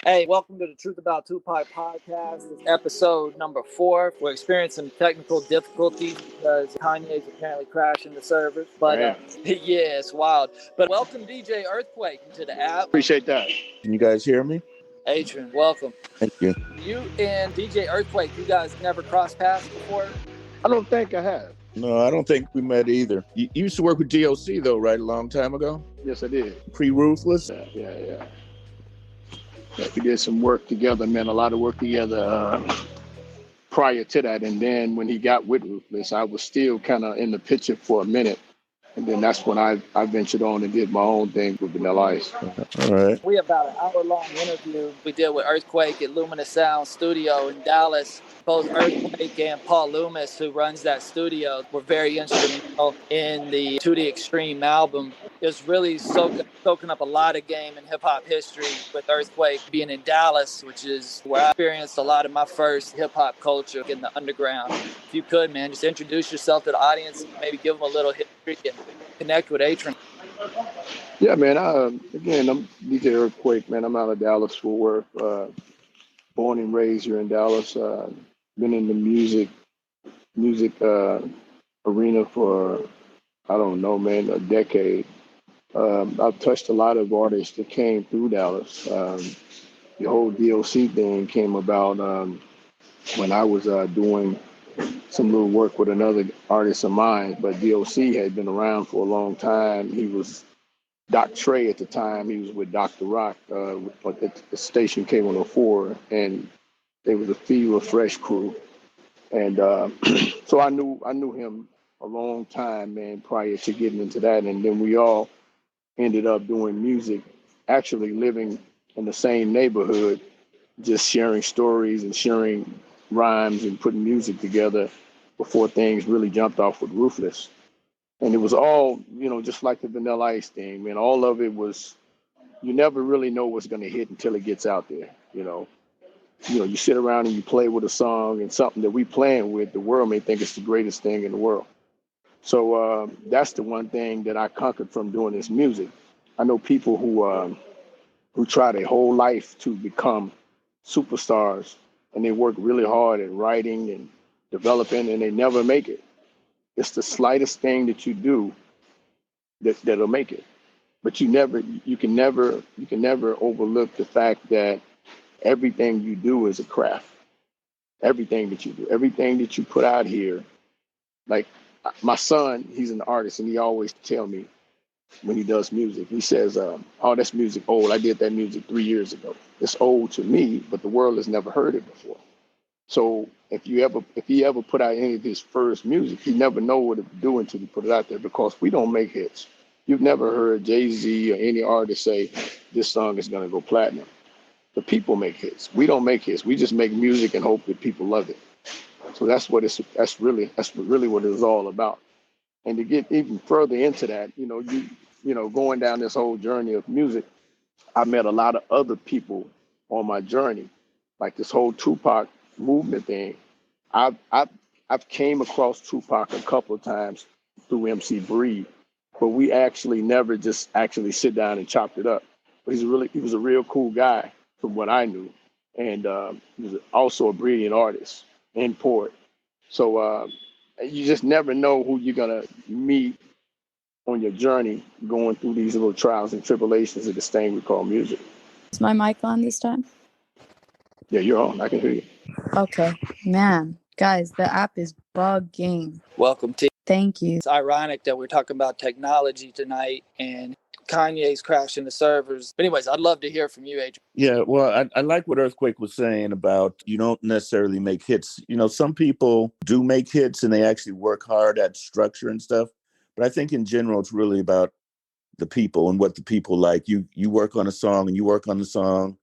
Hey, welcome to the Truth About Tupac podcast. It's episode number 4. We're experiencing technical difficulties because Kanye's apparently crashing the servers. But yeah, it's wild. But welcome DJ Earthquake to the app. Appreciate that. Can you guys hear me? Atron, welcome. Thank you. You and DJ Earthquake, you guys never crossed paths before? I don't think I have. No, I don't think we met either. You used to work with DOC though, right? A long time ago? Yes, I did. Pre-Ruthless? Yeah. We did some work together, man, a lot of work together prior to that. And then when he got with Ruthless, I was still kind of in the picture for a minute. And then that's when I ventured on and did my own thing with Vanilla Ice. All right. We have about an hour-long interview we did with Earthquake at Luminous Sound Studio in Dallas. Both Earthquake and Paul Loomis, who runs that studio, were very instrumental in the To the Extreme album. It was really soaking up a lot of game in hip-hop history with Earthquake being in Dallas, which is where I experienced a lot of my first hip-hop culture in the underground. If you could, man, just introduce yourself to the audience, maybe give them a little history and connect with Atron. Yeah, man. Again, I'm DJ Earthquake, man. I'm out of Dallas for work. Born and raised here in Dallas. Been in the music arena for, I don't know, man, a decade. I've touched a lot of artists that came through Dallas. The whole DOC thing came about when I was doing some little work with another artist of mine, but DOC had been around for a long time. He was Doc Trey at the time. He was with Dr. Rock at the station K104, and they was a Feel Fresh crew. And so I knew him a long time, man, prior to getting into that. And then we all ended up doing music, actually living in the same neighborhood, just sharing stories and sharing rhymes and putting music together before things really jumped off with Ruthless. And it was all, just like the Vanilla Ice thing, man. All of it was, you never really know what's going to hit until it gets out there, You sit around and you play with a song and something that we playing with, the world may think it's the greatest thing in the world. So that's the one thing that I conquered from doing this music. I know people who try their whole life to become superstars, and they work really hard at writing and developing, and they never make it. It's the slightest thing that you do that'll make it. But you can never overlook the fact that everything you do is a craft. Everything that you do, everything that you put out here. Like my son, he's an artist, and he always tell me when he does music, he says, "Oh, that's music old. I did that music 3 years ago." It's old to me, but the world has never heard it before. So if he ever put out any of his first music, he never know what to do until he put it out there, because we don't make hits. You've never heard Jay-Z or any artist say this song is going to go platinum. The people make hits. We don't make hits. We just make music and hope that people love it. So that's really what it's all about. And to get even further into that, going down this whole journey of music, I met a lot of other people on my journey, like this whole Tupac movement thing. I've came across Tupac a couple of times through MC Breed, but we actually never just actually sit down and chopped it up. But he was a real cool guy from what I knew, and he was also a brilliant artist and poet. So you just never know who you're gonna meet on your journey going through these little trials and tribulations of this thing we call music. Is my mic on this time? Yeah, you're on. I can hear you. Okay. Man, guys, the app is bugging. Welcome, T. Thank you. It's ironic that we're talking about technology tonight and Kanye's crashing the servers. But anyways, I'd love to hear from you, Adrian. Yeah, well, I like what Earthquake was saying about you don't necessarily make hits. Some people do make hits and they actually work hard at structure and stuff. But I think in general, it's really about the people and what the people like. You work on a song and you work on the song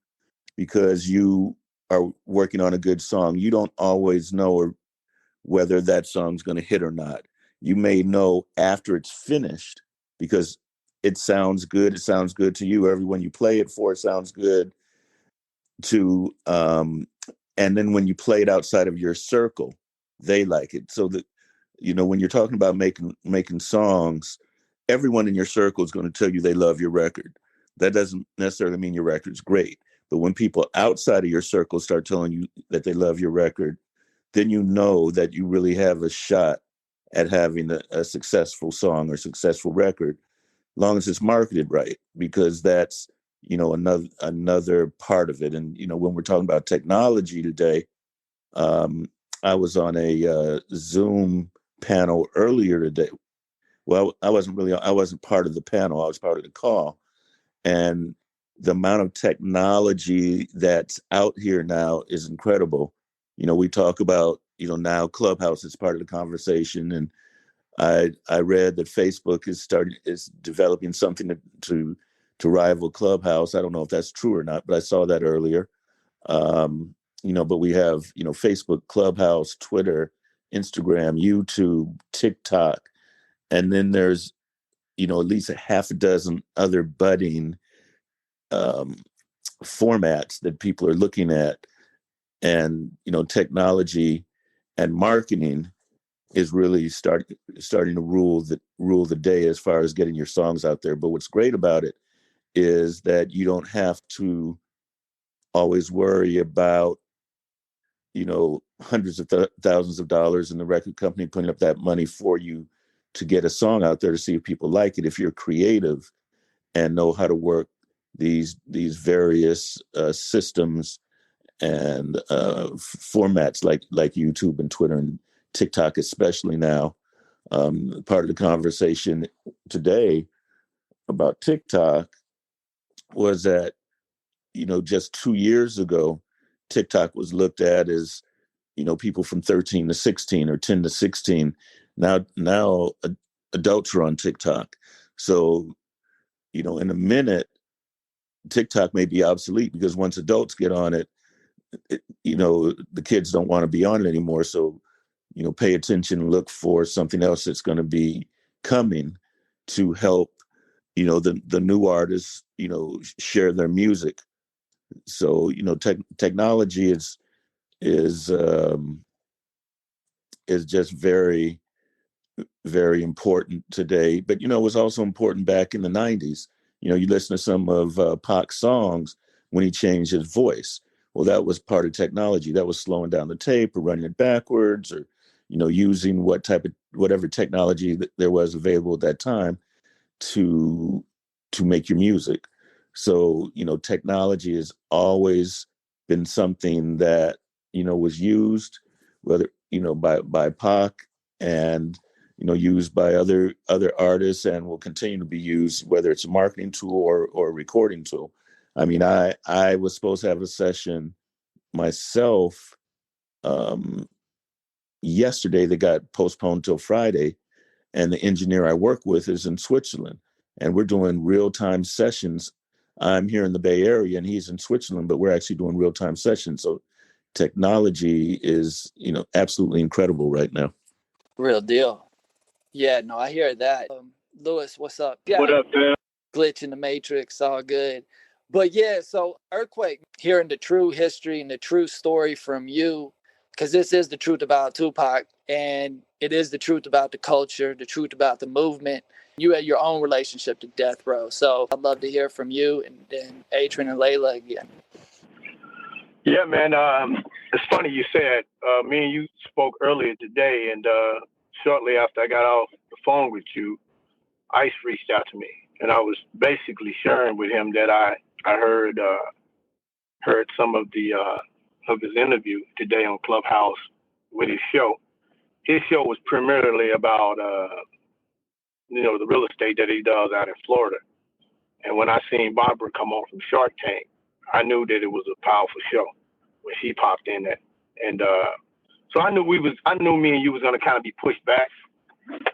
because you are working on a good song. You don't always know whether that song's going to hit or not. You may know after it's finished because it sounds good. It sounds good to you. Everyone you play it for, it sounds good to, and then when you play it outside of your circle, they like it. So that, when you're talking about making songs, everyone in your circle is going to tell you they love your record. That doesn't necessarily mean your record's great, But when people outside of your circle start telling you that they love your record, then you know that you really have a shot at having a successful song or successful record, long as it's marketed right, because that's, another part of it. And, when we're talking about technology today, I was on a Zoom panel earlier today. Well, I wasn't part of the panel. I was part of the call. And the amount of technology that's out here now is incredible. We talk about, now Clubhouse is part of the conversation. And I read that Facebook is developing something to rival Clubhouse. I don't know if that's true or not, but I saw that earlier. But we have, Facebook, Clubhouse, Twitter, Instagram, YouTube, TikTok, and then there's, at least a half a dozen other budding formats that people are looking at. And, technology and marketing is really starting to rule the day as far as getting your songs out there. But what's great about it is that you don't have to always worry about, hundreds of thousands of dollars in the record company putting up that money for you to get a song out there to see if people like it. If you're creative and know how to work these various systems and formats like YouTube and Twitter and TikTok, especially now. Part of the conversation today about TikTok was that, just 2 years ago, TikTok was looked at as, people from 13 to 16 or 10 to 16. Now adults are on TikTok. So, in a minute, TikTok may be obsolete because once adults get on it, the kids don't want to be on it anymore. So, pay attention and look for something else that's going to be coming to help, the new artists, share their music. So, technology is just very, very important today. But, it was also important back in the 90s. You listen to some of Pac's songs when he changed his voice. Well, that was part of technology. That was slowing down the tape or running it backwards or, using whatever technology that there was available at that time to make your music. So, technology has always been something that, was used, whether, by Pac and, used by other artists and will continue to be used, whether it's a marketing tool or a recording tool. I mean, I was supposed to have a session myself yesterday that got postponed till Friday. And the engineer I work with is in Switzerland. And we're doing real-time sessions. I'm here in the Bay Area and he's in Switzerland, but we're actually doing real-time sessions. So technology is, absolutely incredible right now. Real deal. Yeah, no, I hear that. Lewis, what's up? Yeah. What up, man? Glitch in the Matrix, all good. But yeah, so Earthquake, hearing the true history and the true story from you, because this is the truth about Tupac and it is the truth about the culture, the truth about the movement. You had your own relationship to death row. So I'd love to hear from you and then Atron and Layla again. Yeah, man. It's funny you said, me and you spoke earlier today, and shortly after I got off the phone with you, Ice reached out to me, and I was basically sharing with him that I heard some of his interview today on Clubhouse with his show. His show was primarily about the real estate that he does out in Florida. And when I seen Barbara come on from Shark Tank, I knew that it was a powerful show when she popped in there. And so I knew me and you was gonna kind of be pushed back.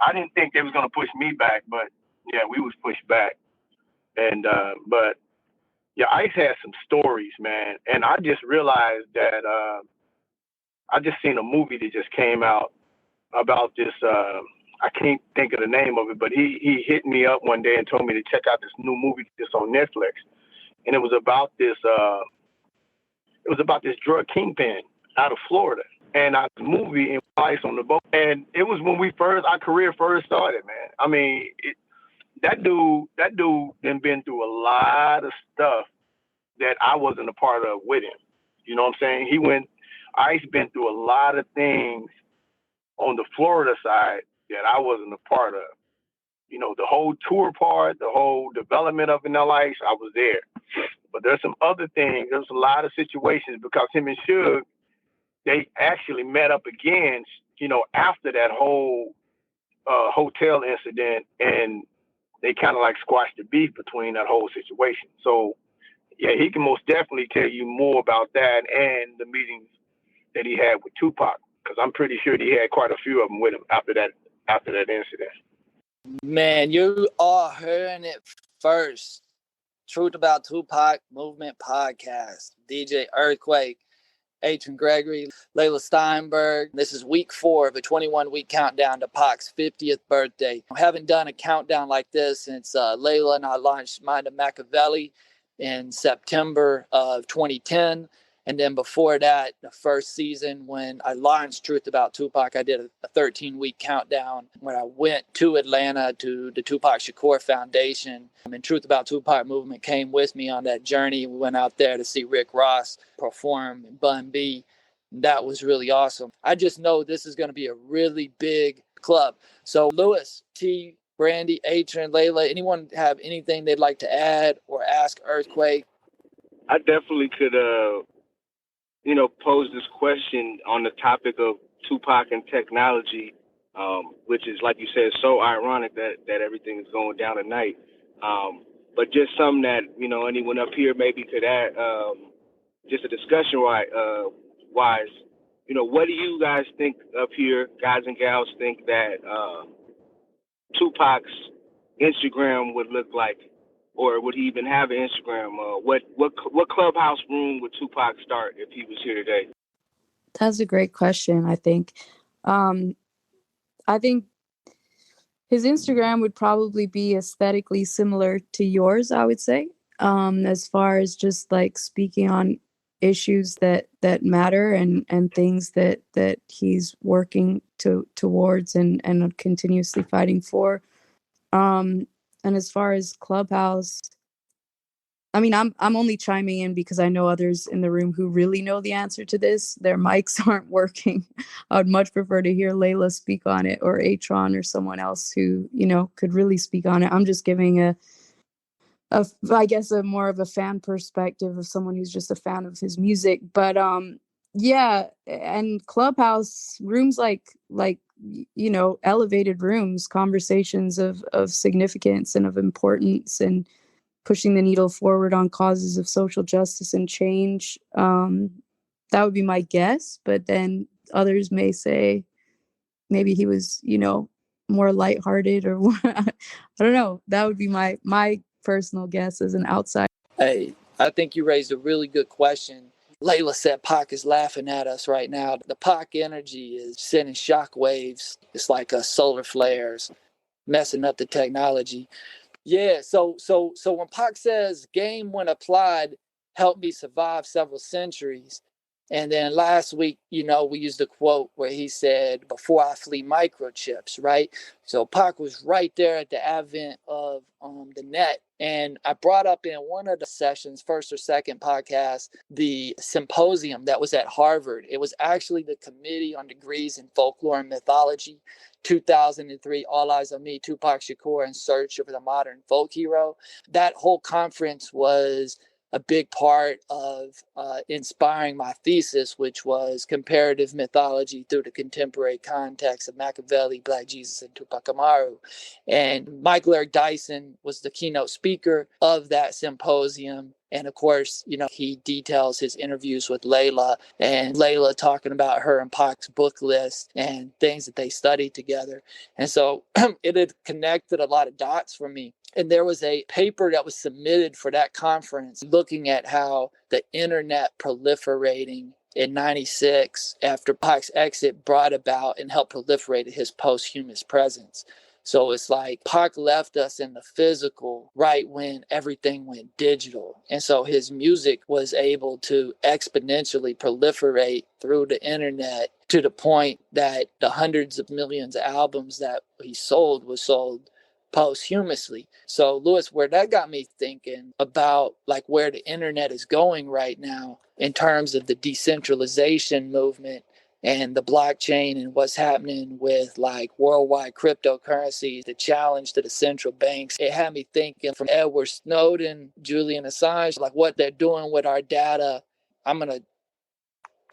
I didn't think they was gonna push me back, but yeah, we was pushed back. And but yeah, Ice had some stories, man. And I just realized that I just seen a movie that just came out about this. I can't think of the name of it, but he hit me up one day and told me to check out this new movie that's on Netflix, and it was about this drug kingpin out of Florida. And I movie in Ice on the boat, and it was when our career first started, man. I mean, that dude been through a lot of stuff that I wasn't a part of with him. You know what I'm saying? Ice been through a lot of things on the Florida side that I wasn't a part of. You know, the whole tour part, the whole development of Vanilla Ice, I was there. But there's some other things. There's a lot of situations because him and Suge, they actually met up again, you know, after that whole hotel incident, and they kind of like squashed the beef between that whole situation. So, yeah, he can most definitely tell you more about that and the meetings that he had with Tupac, because I'm pretty sure he had quite a few of them with him after that incident. Man, you all hearing it first. Truth About Tupac Movement Podcast. DJ Earthquake, Atron Gregory, Layla Steinberg. This is week 4 of a 21-week countdown to Pac's 50th birthday. I haven't done a countdown like this since Layla and I launched Mind of Machiavelli in September of 2010. And then before that, the first season when I launched Truth About Tupac, I did a 13-week countdown when I went to Atlanta to the Tupac Shakur Foundation. And Truth About Tupac movement came with me on that journey. We went out there to see Rick Ross perform in Bun B. That was really awesome. I just know this is going to be a really big club. So Lewis, T, Brandi, Atron, Layla, anyone have anything they'd like to add or ask Earthquake? I definitely could pose this question on the topic of Tupac and technology, which is, like you said, so ironic that everything is going down tonight. But just something that, anyone up here maybe could add, just a discussion wise, what do you guys think up here, guys and gals, think that Tupac's Instagram would look like? Or would he even have an Instagram? What clubhouse room would Tupac start if he was here today? That's a great question, I think. I think his Instagram would probably be aesthetically similar to yours, I would say, as far as just like speaking on issues that matter and things that he's working towards and continuously fighting for. And as far as Clubhouse, I mean, I'm only chiming in because I know others in the room who really know the answer to this. Their mics aren't working. I would much prefer to hear Layla speak on it, or Atron, or someone else who, could really speak on it. I'm just giving I guess a more of a fan perspective of someone who's just a fan of his music. But yeah, and Clubhouse rooms like elevated rooms, conversations of significance and of importance, and pushing the needle forward on causes of social justice and change. That would be my guess. But then others may say maybe he was, more lighthearted, or I don't know. That would be my personal guess as an outsider. Hey, I think you raised a really good question. Layla said Pac is laughing at us right now. The Pac energy is sending shock waves. It's like solar flares, messing up the technology. Yeah, so when Pac says game when applied helped me survive several centuries. And then last week, we used a quote where he said, before I flee microchips, right? So Pac was right there at the advent of the net. And I brought up in one of the sessions, first or second podcast, the symposium that was at Harvard. It was actually the Committee on Degrees in Folklore and Mythology, 2003, All Eyes on Me, Tupac Shakur in Search of the Modern Folk Hero. That whole conference was a big part of inspiring my thesis, which was comparative mythology through the contemporary context of Machiavelli, Black Jesus, and Tupac Amaru. And Michael Eric Dyson was the keynote speaker of that symposium. And of course, he details his interviews with Layla, and Layla talking about her and Pac's book list and things that they studied together. And so it had connected a lot of dots for me. And there was a paper that was submitted for that conference looking at how the internet proliferating in 96 after Pac's exit brought about and helped proliferate his posthumous presence. So it's like Pac left us in the physical right when everything went digital. And so his music was able to exponentially proliferate through the internet to the point that the hundreds of millions of albums that he sold was sold posthumously. So, Lewis, where that got me thinking about like where the internet is going right now in terms of the decentralization movement and the blockchain and what's happening with like worldwide cryptocurrencies, the challenge to the central banks. It had me thinking from Edward Snowden, Julian Assange, like what they're doing with our data. I'm going to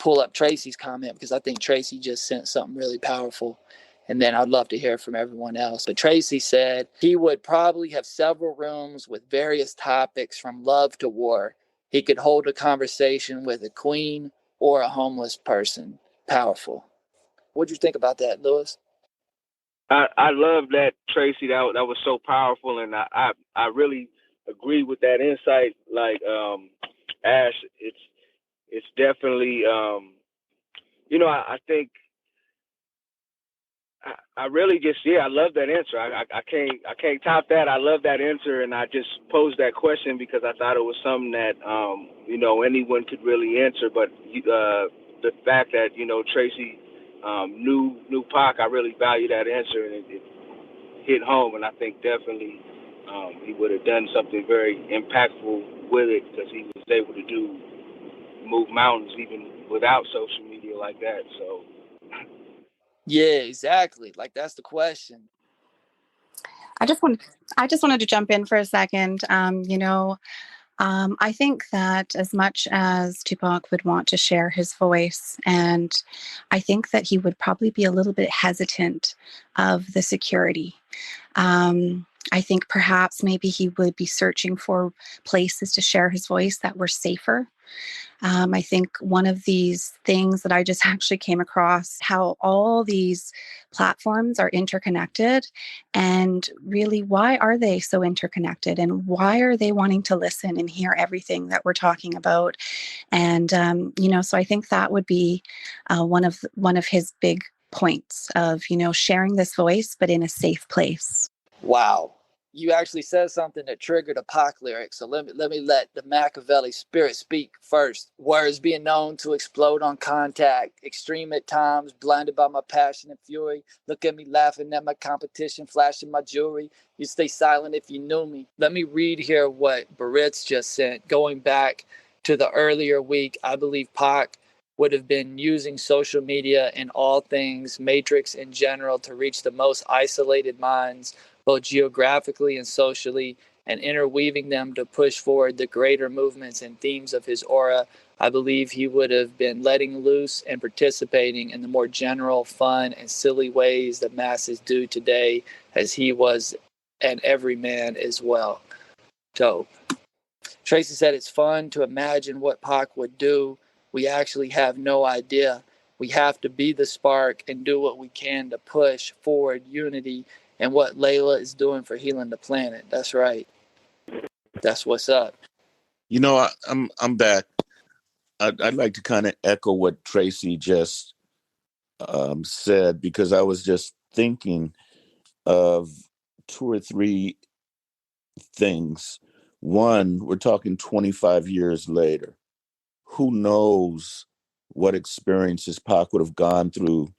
pull up Tracy's comment because I think Tracy just sent something really powerful. And then I'd love to hear from everyone else. But Tracy said he would probably have several rooms with various topics from love to war. He could hold a conversation with a queen or a homeless person. Powerful. What'd you think about that, Lewis? I love that, Tracy. That was so powerful, and I really agree with that insight. Like Ash, it's definitely I think I really just I love that answer. I can't top that. I love that answer, and I just posed that question because I thought it was something that anyone could really answer. But the fact that Tracy knew Pac, I really value that answer, and it hit home. And I think definitely he would have done something very impactful with it because he was able to move mountains even without social media like that. So. Yeah, exactly. Like that's the question. I just wanted to jump in for a second. I think that as much as Tupac would want to share his voice, and I think that he would probably be a little bit hesitant of the security. I think perhaps maybe he would be searching for places to share his voice that were safer. I think one of these things that I just actually came across, how all these platforms are interconnected, and really, why are they so interconnected, and why are they wanting to listen and hear everything that we're talking about? And so I think that would be one of his big points of sharing this voice, but in a safe place. Wow. You actually said something that triggered a Pac lyric. So let me let the Machiavelli spirit speak first. Words being known to explode on contact, extreme at times, blinded by my passion and fury. Look at me laughing at my competition, flashing my jewelry. You stay silent if you knew me. Let me read here what Baritz just sent. Going back to the earlier week, I believe Pac would have been using social media and all things Matrix in general to reach the most isolated minds, both geographically and socially, and interweaving them to push forward the greater movements and themes of his aura. I believe he would have been letting loose and participating in the more general, fun, and silly ways that masses do today, as he was an everyman as well. So, Tracy said it's fun to imagine what Pac would do. We actually have no idea. We have to be the spark and do what we can to push forward unity and what Layla is doing for healing the planet. That's right. That's what's up. I'm back. I'd like to kind of echo what Tracy just said, because I was just thinking of two or three things. One, we're talking 25 years later. Who knows what experiences Pac would have gone through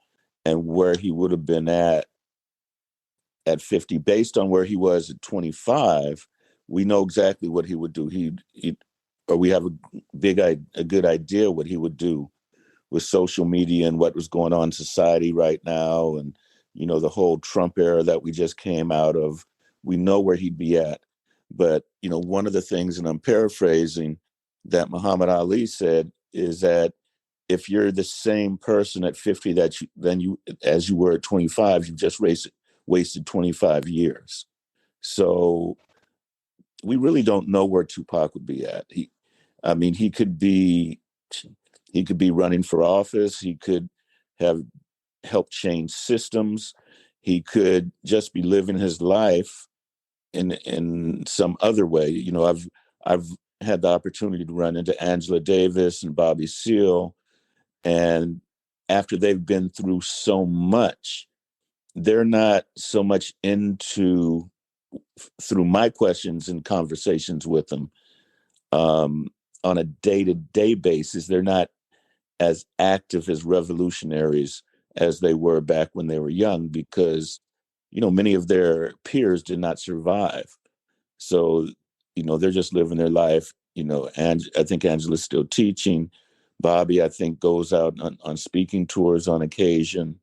and where he would have been at 50. Based on where he was at 25, we know exactly what he would do. Or we have a good idea what he would do with social media and what was going on in society right now, and the whole Trump era that we just came out of. We know where he'd be at. But one of the things, and I'm paraphrasing, that Muhammad Ali said is that if you're the same person at 50 as you were at 25, you just wasted 25 years. So we really don't know where Tupac would be at. He could be running for office. He could have helped change systems. He could just be living his life in some other way. I've had the opportunity to run into Angela Davis and Bobby Seale, and after they've been through so much, they're not so much into, through my questions and conversations with them, on a day-to-day basis, they're not as active as revolutionaries as they were back when they were young, because many of their peers did not survive. So, they're just living their life, and I think Angela's still teaching. Bobby, I think, goes out on speaking tours on occasion.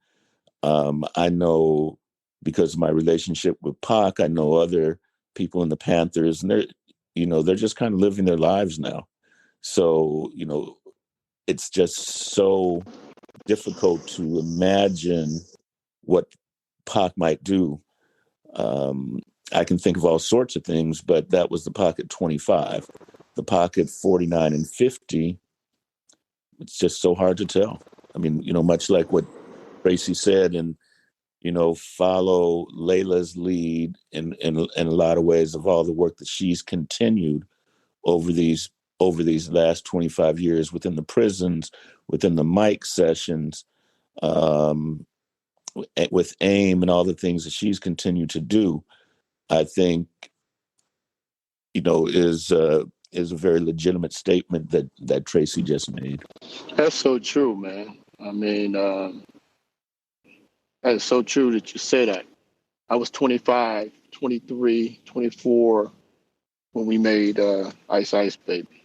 I know, because of my relationship with Pac, I know other people in the Panthers, and they're just kind of living their lives now. So, it's just so difficult to imagine what Pac might do. I can think of all sorts of things, but that was the Pac at 25. The Pac at 49 and 50, it's just so hard to tell. I mean, much like what Tracy said, and follow Layla's lead in a lot of ways of all the work that she's continued over these last 25 years within the prisons, within the mic sessions, with AIM and all the things that she's continued to do. I think is a very legitimate statement that Tracy just made. That's so true, man. I mean, that's so true that you say that. I was 25, 23, 24 when we made Ice Ice Baby.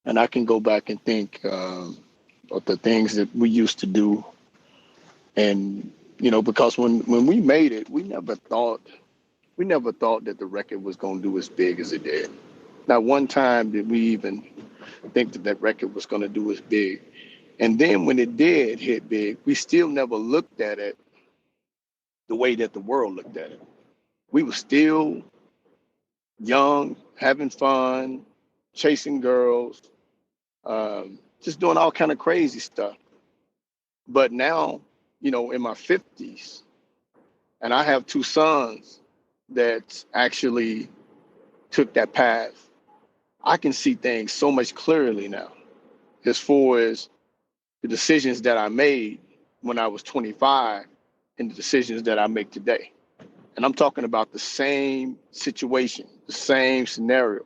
And I can go back and think of the things that we used to do. And, because when we made it, we never thought that the record was going to do as big as it did. Not one time did we even think that record was going to do as big. And then when it did hit big, we still never looked at it the way that the world looked at it. We were still young, having fun, chasing girls, just doing all kind of crazy stuff. But now, in my 50s, and I have two sons that actually took that path, I can see things so much clearly now as far as the decisions that I made when I was 25 and the decisions that I make today. And I'm talking about the same situation, the same scenario.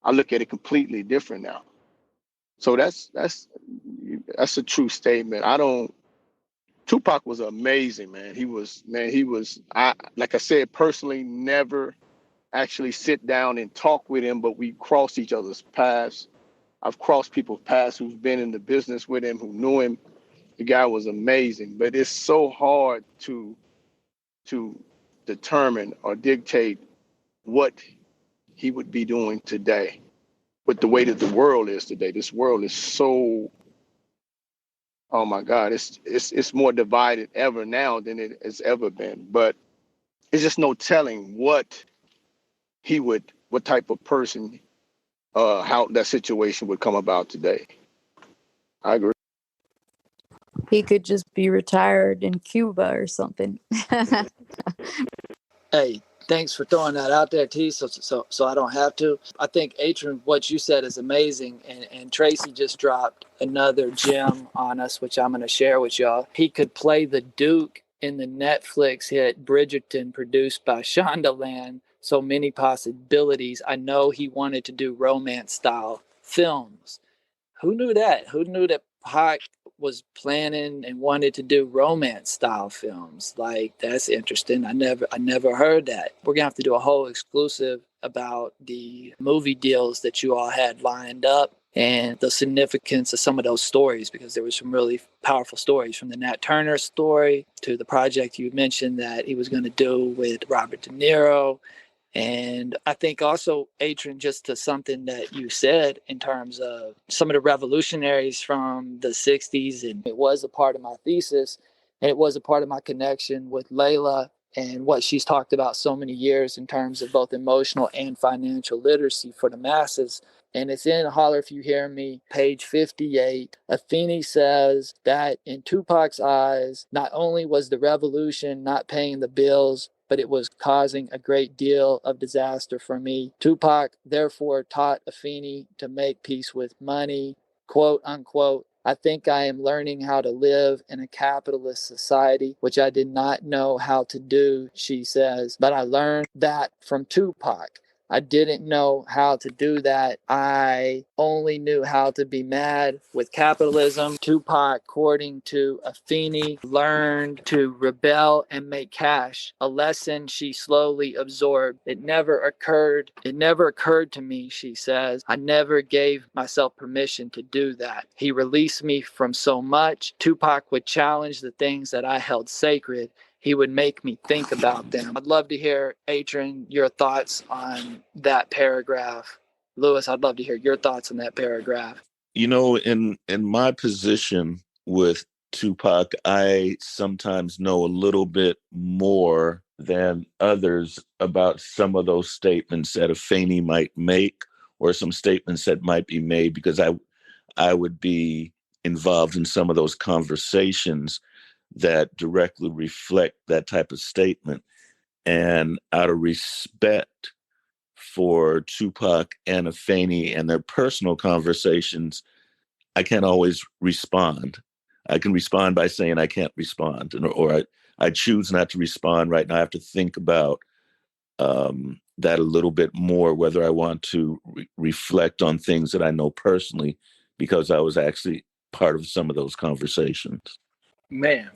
I look at it completely different now. So that's a true statement. Tupac was amazing, man. I like I said, personally never actually sit down and talk with him, but we crossed each other's paths. I've crossed people's paths who've been in the business with him, who knew him. The guy was amazing, but it's so hard to determine or dictate what he would be doing today with the way that the world is today. This world is so, oh my God, it's more divided ever now than it has ever been. But it's just no telling what type of person, how that situation would come about today. I agree. He could just be retired in Cuba or something. Hey, thanks for throwing that out there, T, so I don't have to. I think, Atron, what you said is amazing, and Tracy just dropped another gem on us, which I'm going to share with y'all. He could play the Duke in the Netflix hit Bridgerton, produced by Shondaland. So many possibilities. I know he wanted to do romance-style films. Who knew that? Who knew that Pac was planning and wanted to do romance style films? Like, that's interesting. I never heard that. We're gonna have to do a whole exclusive about the movie deals that you all had lined up and the significance of some of those stories, because there were some really powerful stories, from the Nat Turner story to the project you mentioned that he was going to do with Robert De Niro. And I think also, Atron, just to something that you said in terms of some of the revolutionaries from the 60s, and it was a part of my thesis, and it was a part of my connection with Layla and what she's talked about so many years in terms of both emotional and financial literacy for the masses. And it's in Holler If You Hear Me, page 58. Afeni says that in Tupac's eyes, not only was the revolution not paying the bills, but it was causing a great deal of disaster for me. Tupac therefore taught Afeni to make peace with money, quote unquote. I think I am learning how to live in a capitalist society, which I did not know how to do, she says, but I learned that from Tupac. I didn't know how to do that. I only knew how to be mad with capitalism. Tupac, according to Afeni, learned to rebel and make cash, a lesson she slowly absorbed. It never occurred to me, she says. I never gave myself permission to do that. He released me from so much. Tupac would challenge the things that I held sacred. He would make me think about them. I'd love to hear, Atron, your thoughts on that paragraph. Lewis, I'd love to hear your thoughts on that paragraph. You know, in my position with Tupac, I sometimes know a little bit more than others about some of those statements that Afeni might make, or some statements that might be made, because I would be involved in some of those conversations that directly reflect that type of statement. And out of respect for Tupac and Afeni and their personal conversations, I can't always respond. I can respond by saying I can't respond, or I choose not to respond right now. I have to think about that a little bit more, whether I want to reflect on things that I know personally, because I was actually part of some of those conversations. Man,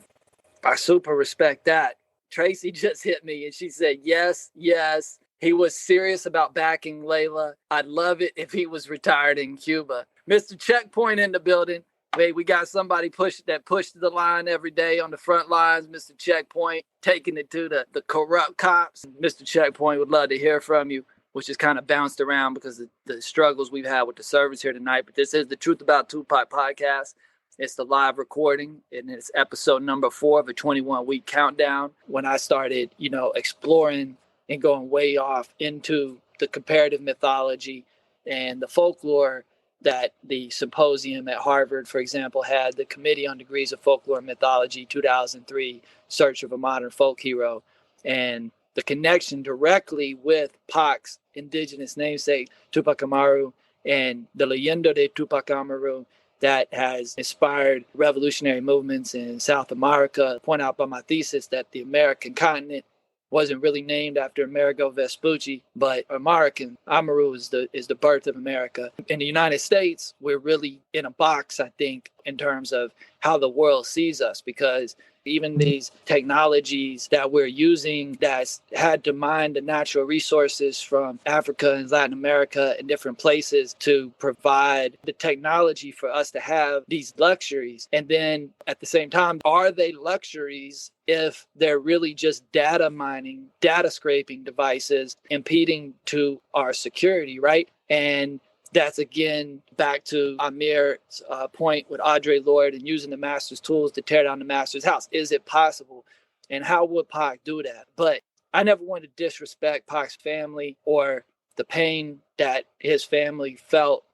I super respect that. Tracy just hit me and she said, yes, yes. He was serious about backing Layla. I'd love it if he was retired in Cuba. Mr. Checkpoint in the building. Hey, we got somebody pushed the line every day on the front lines. Mr. Checkpoint taking it to the corrupt cops. Mr. Checkpoint would love to hear from you, which is kind of bounced around because of the struggles we've had with the service here tonight. But this is the Truth About Tupac podcast. It's the live recording, and it's episode number 4 of a 21-week countdown. When I started, exploring and going way off into the comparative mythology and the folklore that the symposium at Harvard, for example, had, the Committee on Degrees of Folklore and Mythology, 2003, Search of a Modern Folk Hero, and the connection directly with Pac's indigenous namesake, Tupac Amaru, and the Leyenda de Tupac Amaru, that has inspired revolutionary movements in South America. Point out by my thesis that the American continent wasn't really named after Amerigo Vespucci, but American. Amaru is the birth of America. In the United States, we're really in a box, I think, in terms of how the world sees us, because even these technologies that we're using that's had to mine the natural resources from Africa and Latin America and different places to provide the technology for us to have these luxuries. And then at the same time, are they luxuries if they're really just data mining, data scraping devices impeding to our security, right? And that's, again, back to Amir's point with Audre Lorde and using the master's tools to tear down the master's house. Is it possible? And how would Pac do that? But I never wanted to disrespect Pac's family or the pain that his family felt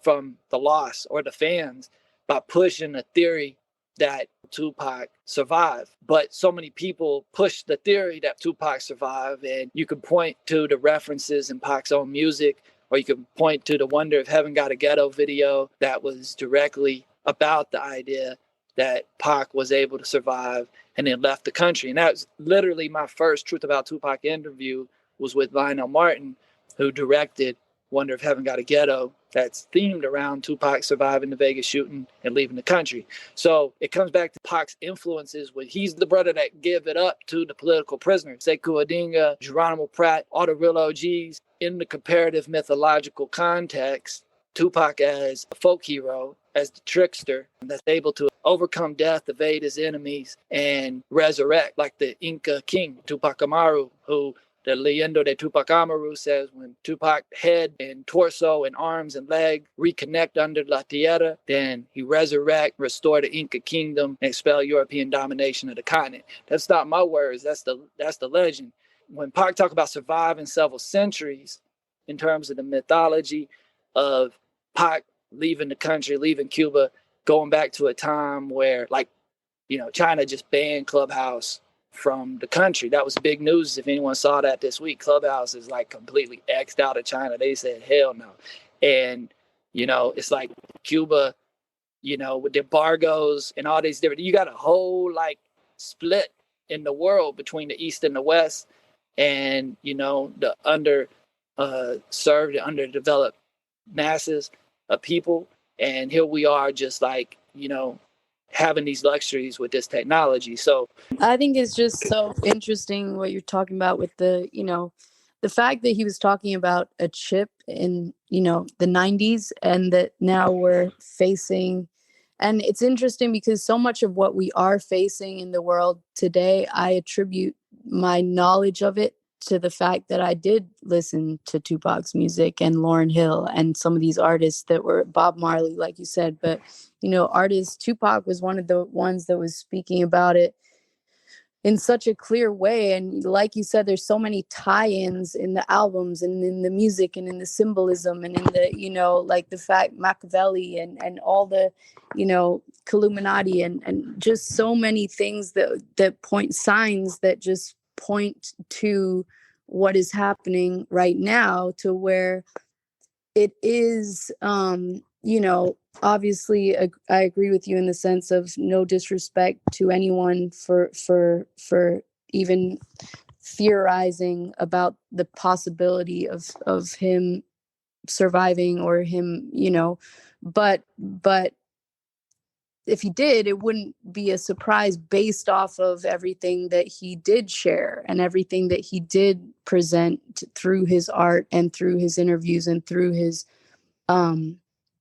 from the loss, or the fans, by pushing a theory that Tupac survived. But so many people push the theory that Tupac survived, and you can point to the references in Pac's own music, or you can point to the Wonder If Heaven Got a Ghetto video that was directly about the idea that Pac was able to survive and then left the country. And that was literally my first Truth About Tupac interview, was with Lionel Martin, who directed Wonder If Heaven Got a Ghetto, that's themed around Tupac surviving the Vegas shooting and leaving the country. So it comes back to Pac's influences, when he's the brother that gave it up to the political prisoners, Sekou Odinga, Geronimo Pratt, all the real OGs. In the comparative mythological context, Tupac as a folk hero, as the trickster that's able to overcome death, evade his enemies, and resurrect, like the Inca king, Tupac Amaru, who the Leyenda de Tupac Amaru says when Tupac head and torso and arms and leg reconnect under La Tierra, then he resurrect, restore the Inca kingdom, and expel European domination of the continent. That's not my words. That's the legend. When Pac talk about surviving several centuries in terms of the mythology of Pac leaving the country, leaving Cuba, going back to a time where, China just banned Clubhouse from the country. That was big news. If anyone saw that this week, Clubhouse is completely X'd out of China. They said, hell no. And, it's like Cuba, with the embargoes and all these different, you got a whole split in the world between the East and the West. And, the under served and underdeveloped masses of people. And here we are just like, having these luxuries with this technology. So I think it's just so interesting what you're talking about with the fact that he was talking about a chip in, the 90s, and that now we're facing. And it's interesting because so much of what we are facing in the world today, I attribute my knowledge of it to the fact that I did listen to Tupac's music and Lauryn Hill and some of these artists that were Bob Marley, like you said. But, artists, Tupac was one of the ones that was speaking about it in such a clear way. And like you said, there's so many tie-ins in the albums and in the music and in the symbolism and in the, like the fact Machiavelli and all the, Illuminati and just so many things that point, signs that just point to what is happening right now, to where it is, obviously I agree with you in the sense of no disrespect to anyone for even theorizing about the possibility of him surviving or him, but if he did, it wouldn't be a surprise based off of everything that he did share and everything that he did present through his art and through his interviews and through his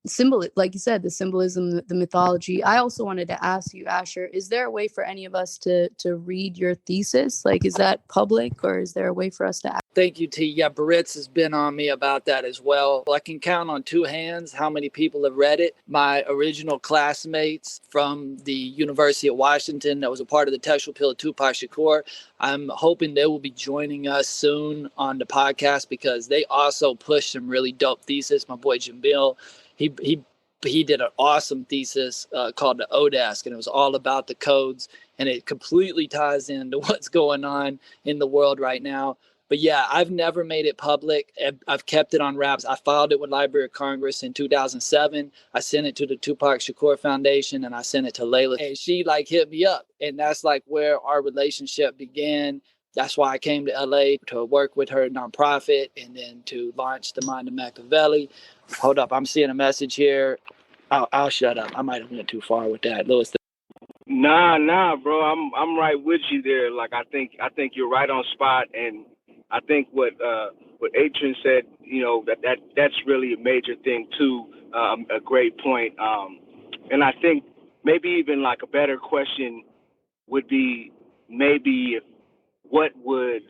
symbol, like you said, the symbolism, the mythology. I also wanted to ask you, Asher, is there a way for any of us to read your thesis? Like, is that public, or is there a way for us to Thank you, T. Yeah, Baritz has been on me about that as well. I can count on two hands how many people have read it. My original classmates from the University of Washington that was a part of the textual appeal of Tupac Shakur. I'm hoping they will be joining us soon on the podcast because they also pushed some really dope thesis. My boy Jamil, he did an awesome thesis called the Odesk, and it was all about the codes, and it completely ties into what's going on in the world right now. But yeah, I've never made it public. I've kept it on wraps. I filed it with Library of Congress in 2007. I sent it to the Tupac Shakur Foundation, and I sent it to Layla. And she hit me up. And that's where our relationship began. That's why I came to LA to work with her nonprofit and then to launch the Mind of Machiavelli. Hold up, I'm seeing a message here. I'll shut up. I might have went too far with that. Lewis. Nah, bro. I'm right with you there. Like I think you're right on spot, and I think what Atron said, that's really a major thing too. A great point. And I think maybe even like a better question would be maybe what would,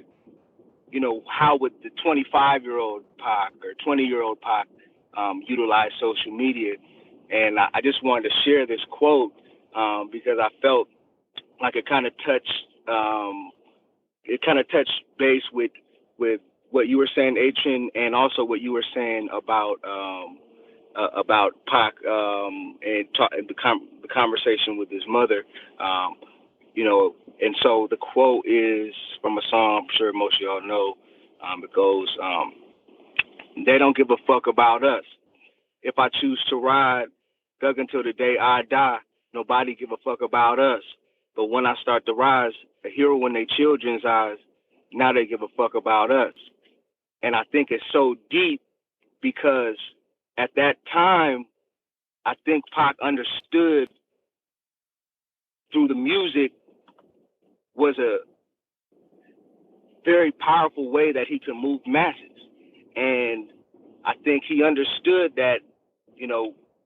how would the 25-year-old Pac or 20-year-old Pac utilize social media? And I just wanted to share this quote because I felt like it kind of touched base with what you were saying, Atron, and also what you were saying about Pac and the conversation with his mother. And so the quote is from a song I'm sure most of y'all know. It goes, "They don't give a fuck about us. If I choose to ride, thug until the day I die, nobody give a fuck about us. But when I start to rise, a hero in their children's eyes, now they give a fuck about us." And I think it's so deep because at that time, I think Pac understood through the music was a very powerful way that he could move masses. And I think he understood that,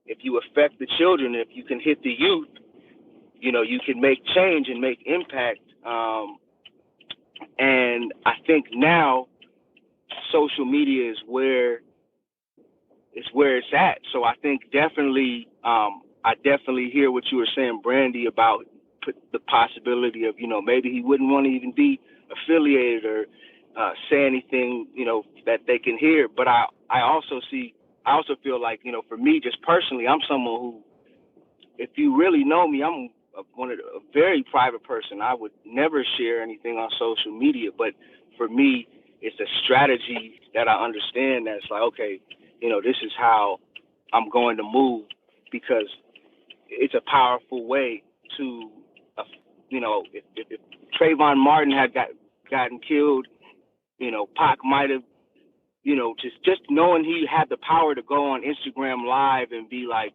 if you affect the children, if you can hit the youth, you can make change and make impact. And I think now social media is where it's at. So I think definitely, I definitely hear what you were saying, Brandi, about the possibility of, maybe he wouldn't want to even be affiliated or say anything, that they can hear. But I also feel like, for me, just personally, I'm someone who, if you really know me, I'm a very private person. I would never share anything on social media. But for me, it's a strategy that I understand that's like, okay, this is how I'm going to move, because it's a powerful way to, if Trayvon Martin had gotten killed, Pac might have just knowing he had the power to go on Instagram Live and be like,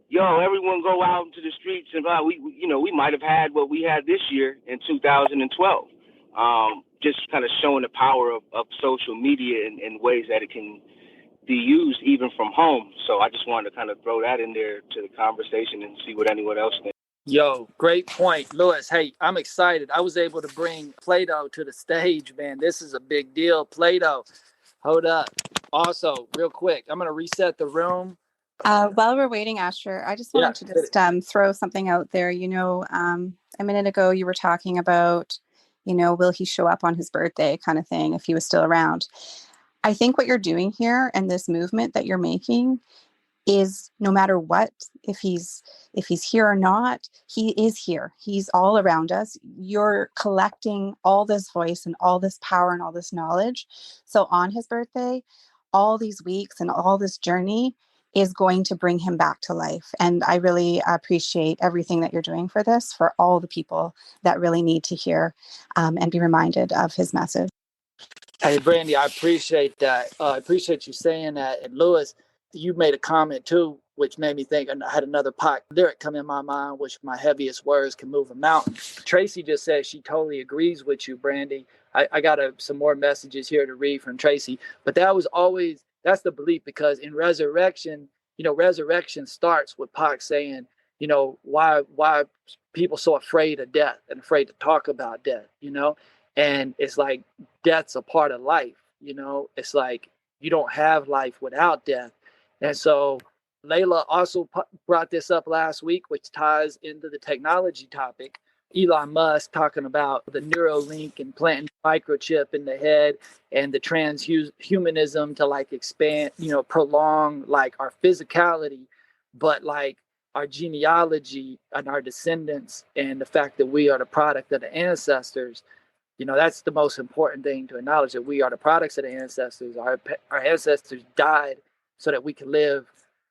yo, everyone go out into the streets and we might have had what we had this year in 2012. Just kind of showing the power of social media in ways that it can be used even from home. So I just wanted to kind of throw that in there to the conversation and see what anyone else thinks. Yo, great point, Lewis. Hey, I'm excited. I was able to bring Plato to the stage, man. This is a big deal. Plato, hold up. Also, real quick, I'm going to reset the room. While we're waiting, Asher, I just wanted to just throw something out there. A minute ago, you were talking about, will he show up on his birthday kind of thing if he was still around. I think what you're doing here and this movement that you're making is no matter what, if he's here or not, he is here. He's all around us. You're collecting all this voice and all this power and all this knowledge. So on his birthday, all these weeks and all this journey is going to bring him back to life. And I really appreciate everything that you're doing for this, for all the people that really need to hear and be reminded of his message. Hey, Brandi, I appreciate that. I appreciate you saying that. And Lewis, you made a comment too, which made me think, and I had another Pac lyric come in my mind, which my heaviest words can move a mountain. Tracy just said she totally agrees with you, Brandi. I got some more messages here to read from Tracy, but that's the belief, because in resurrection, resurrection starts with Pac saying, why people so afraid of death and afraid to talk about death, and it's like death's a part of life. It's like you don't have life without death. And so Layla also brought this up last week, which ties into the technology topic. Elon Musk talking about the Neuralink and planting microchip in the head, and the transhumanism to expand, prolong our physicality, but our genealogy and our descendants, and the fact that we are the product of the ancestors. That's the most important thing to acknowledge, that we are the products of the ancestors. Our ancestors died so that we can live,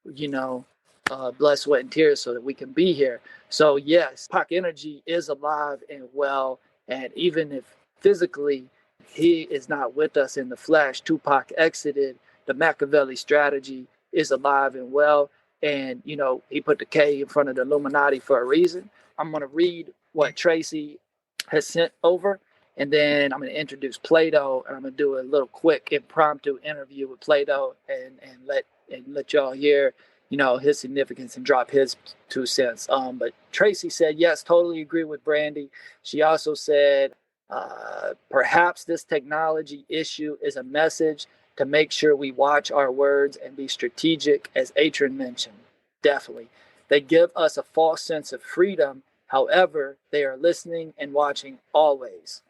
blood, sweat, and tears so that we can be here. So yes, Pac energy is alive and well. And even if physically he is not with us in the flesh, Tupac exited, the Machiavelli strategy is alive and well. And, he put the K in front of the Illuminati for a reason. I'm going to read what Tracy has sent over. And then I'm going to introduce Plato, and I'm going to do a little quick impromptu interview with Plato and let y'all hear, his significance and drop his 2 cents. But Tracy said, yes, totally agree with Brandi. She also said, perhaps this technology issue is a message to make sure we watch our words and be strategic, as Atron mentioned. Definitely. They give us a false sense of freedom. However, they are listening and watching always.